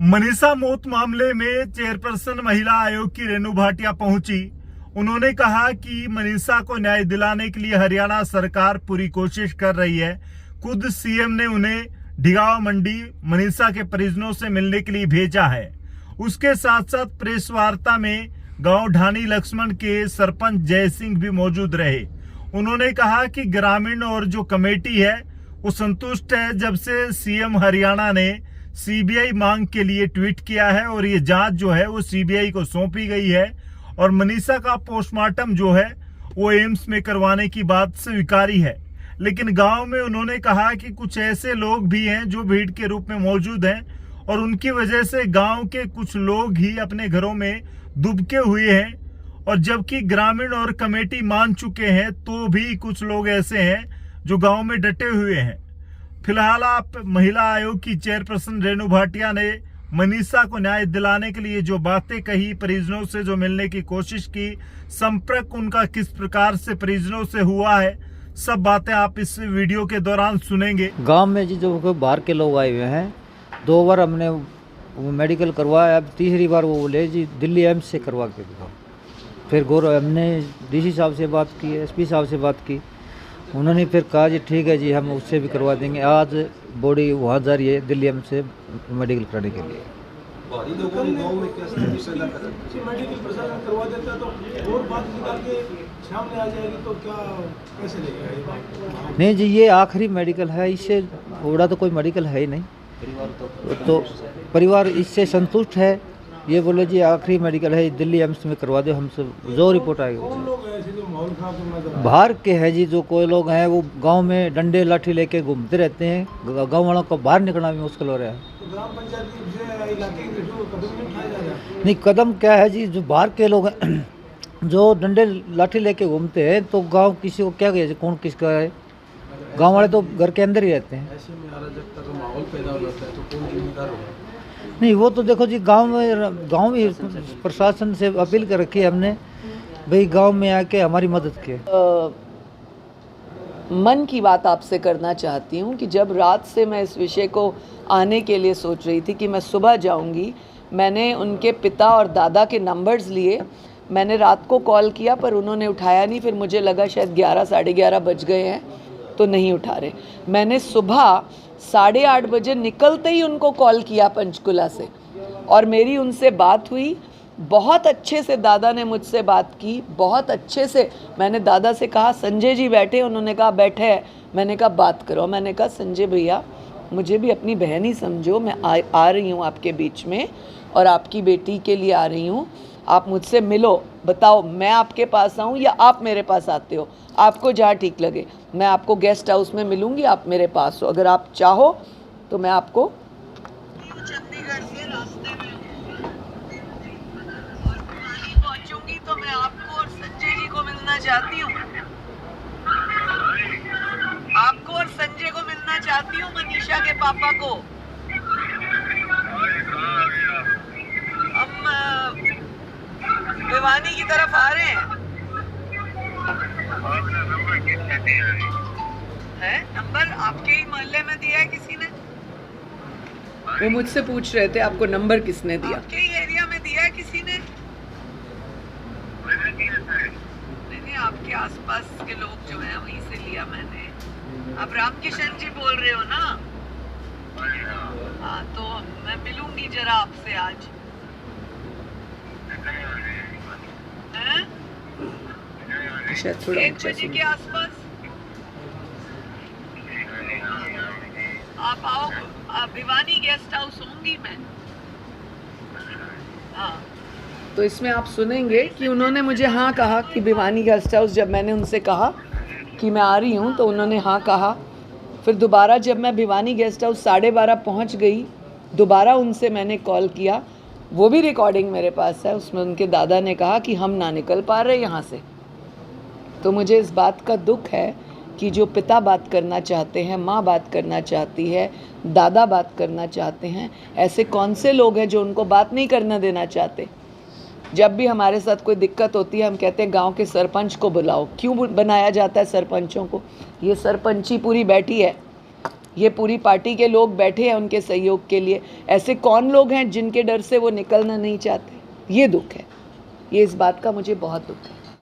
मनीषा मौत मामले में चेयरपर्सन महिला आयोग की रेणु भाटिया पहुंची। उन्होंने कहा कि मनीषा को न्याय दिलाने के लिए हरियाणा सरकार पूरी कोशिश कर रही है। खुद सीएम ने उन्हें ढिगावा मंडी मनीषा के परिजनों से मिलने के लिए भेजा है। उसके साथ साथ प्रेस वार्ता में गांव ढानी लक्ष्मण के सरपंच जय सिंह भी मौजूद रहे। उन्होंने कहा कि ग्रामीण और जो कमेटी है वो संतुष्ट है जब से सीएम हरियाणा ने सीबीआई मांग के लिए ट्वीट किया है और ये जांच जो है वो सीबीआई को सौंपी गई है और मनीषा का पोस्टमार्टम जो है वो एम्स में करवाने की बात स्वीकारी है। लेकिन गांव में उन्होंने कहा कि कुछ ऐसे लोग भी हैं जो भीड़ के रूप में मौजूद हैं और उनकी वजह से गांव के कुछ लोग ही अपने घरों में दुबके हुए हैं और जबकि ग्रामीण और कमेटी मान चुके हैं तो भी कुछ लोग ऐसे हैं जो गांव में डटे हुए हैं। फिलहाल आप महिला आयोग की चेयरपर्सन रेणु भाटिया ने मनीषा को न्याय दिलाने के लिए जो बातें कही, परिजनों से जो मिलने की कोशिश की, संपर्क उनका किस प्रकार से परिजनों से हुआ है, सब बातें आप इस वीडियो के दौरान सुनेंगे। गांव में जी जो बाहर के लोग आए हुए हैं, 2 बार हमने वो मेडिकल करवाया, अब तीसरी बार वो बोले जी दिल्ली एम्स से करवा के दिखाओ। फिर हमने डीसी साहब से बात की, एसपी साहब से बात की, उन्होंने फिर कहा जी ठीक है जी हम उससे भी करवा देंगे। आज बॉडी वहाँ जा रही है दिल्ली एम्स से मेडिकल कराने के लिए। मेडिकल प्रशासन करवा देता तो और बात निकाल के सामने आ जाएगी तो क्या कैसे लेगा ये बात? नहीं जी ये आखिरी मेडिकल है, इससे बड़ा तो कोई मेडिकल है ही नहीं। तो परिवार इससे संतुष्ट है। ये बोले जी आखिरी मेडिकल है, दिल्ली एम्स में करवा दो, हमसे जो रिपोर्ट आएगी। कौन लोग ऐसे जो माहौल खराब करना चाहते हैं? बाहर के है जी, जो कोई लोग हैं वो गांव में डंडे लाठी लेके घूमते रहते हैं, गांव वालों को बाहर निकलना भी मुश्किल हो रहा है। तो ग्राम पंचायत से इलाके के जो कदम नहीं उठाया जा रहा है? नहीं कदम क्या है जी, जो बाहर के लोग हैं जो डंडे लाठी लेके घूमते हैं तो गांव किसी को क्या कहे कौन किसका है, गांव वाले तो घर के अंदर ही रहते हैं। ऐसे में अराजकता का माहौल पैदा हो जाता है तो कौन जिम्मेदार होगा? नहीं वो तो देखो जी गांव में प्रशासन से अपील कर रखी है हमने, भाई गांव में आके हमारी मदद किए। मन की बात आपसे करना चाहती हूँ कि जब रात से मैं इस विषय को आने के लिए सोच रही थी कि मैं सुबह जाऊँगी, मैंने उनके पिता और दादा के नंबर्स लिए। मैंने रात को कॉल किया पर उन्होंने उठाया नहीं, फिर मुझे लगा शायद 11 साढ़े 11 बज गए हैं तो नहीं उठा रहे। मैंने सुबह 8:30 बजे निकलते ही उनको कॉल किया पंचकुला से और मेरी उनसे बात हुई। बहुत अच्छे से दादा ने मुझसे बात की, बहुत अच्छे से। मैंने दादा से कहा संजय जी बैठे, उन्होंने कहा बैठे हैं। मैंने कहा बात करो। मैंने कहा संजय भैया मुझे भी अपनी बहन ही समझो, मैं आ रही हूँ आपके बीच में और आपकी बेटी के लिए आ रही हूँ, आप मुझसे मिलो, बताओ मैं आपके पास आऊँ या आप मेरे पास आते हो, आपको जहाँ ठीक लगे। मैं आपको गेस्ट हाउस में मिलूँगी, आप मेरे पास हो, अगर आप चाहो तो मैं आपको चंडीगढ़ से रास्ते में पहुँचूँगी तो मैं आपको और संजय जी को मिलना चाहती हूँ। आपको और संजय को मिलना चाहती हूँ, मनीषा के पापा को। हम भिवानी की तरफ आ रहे हैं। नंबर आपके ही मोहल्ले में दिया है किसी ने? वो मुझसे पूछ रहे थे आपको नंबर किसने दिया? आपके ही एरिया में दिया है किसी ने? नहीं, आपके आसपास के लोग जो हैं वहीं से लिया मैंने। आप रामकिशन जी बोल रहे हो ना? हाँ, तो मैं मिलूंगी जरा आपसे आज। शायद थोड़ा 1 बजे के आसपास आप आओ। भिवानी गेस्ट हाउस होंगी मैं। हाँ, तो इसमें आप सुनेंगे कि उन्होंने मुझे हाँ कहा कि भिवानी गेस्ट हाउस। जब मैंने उनसे कहा कि मैं आ रही हूँ तो उन्होंने हाँ कहा। फिर दोबारा जब मैं भिवानी गेस्ट हाउस 12:30 पहुँच गई, दोबारा उनसे मैंने कॉल किया, वो भी रिकॉर्डिंग मेरे पास है। उसमें उनके दादा ने कहा कि हम ना निकल पा रहे यहाँ से। तो मुझे इस बात का दुख है कि जो पिता बात करना चाहते हैं, माँ बात करना चाहती है, दादा बात करना चाहते हैं, ऐसे कौन से लोग हैं जो उनको बात नहीं करना देना चाहते। जब भी हमारे साथ कोई दिक्कत होती है हम कहते हैं गांव के सरपंच को बुलाओ। क्यों बनाया जाता है सरपंचों को? ये सरपंची पूरी बैठी है, ये पूरी पार्टी के लोग बैठे हैं उनके सहयोग के लिए। ऐसे कौन लोग हैं जिनके डर से वो निकलना नहीं चाहते? ये दुख है, ये इस बात का मुझे बहुत दुख है।